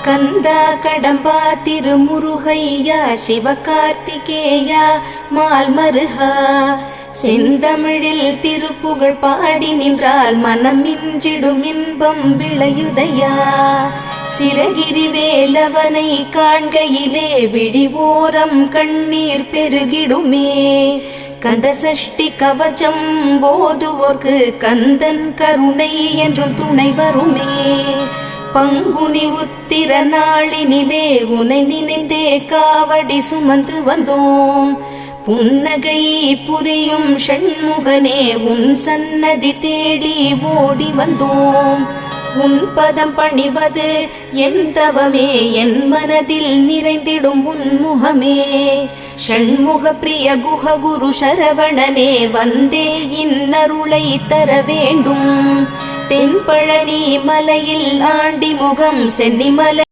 கந்தா கடம்பா திருமுருகையா சிவகார்த்திகேயா மால்மருகா செந்தமிழில் திருப்புகழ் பாடி நின்றால் மனம் மிஞ்சிடும் இன்பம் விளையுதையா. சிரகிரி வேலவனை காண்கையிலே விழிவோரம் கண்ணீர் பெருகிடுமே. கந்த சஷ்டி கவச்சம் போதுவோர்க்கு கந்தன் கருணை என்றும் துணை வருமே. பங்குனி உத்திர நாளினிலே உனை நினைந்தே காவடி சுமந்து வந்தோம். புன்னகை புரியும் ஷண்முகனே உன் சன்னதி தேடி ஓடி வந்தோம். உன் பதம் பணிவது என் தவமே, என் மனதில் நிறைந்திடும் உன் முகமே. ஷண்முக பிரிய குஹ குரு சரவணனே வந்தே இன்னருளை தர வேண்டும். தென்பழனி மலையில் ஆண்டி முகம் சென்னிமலை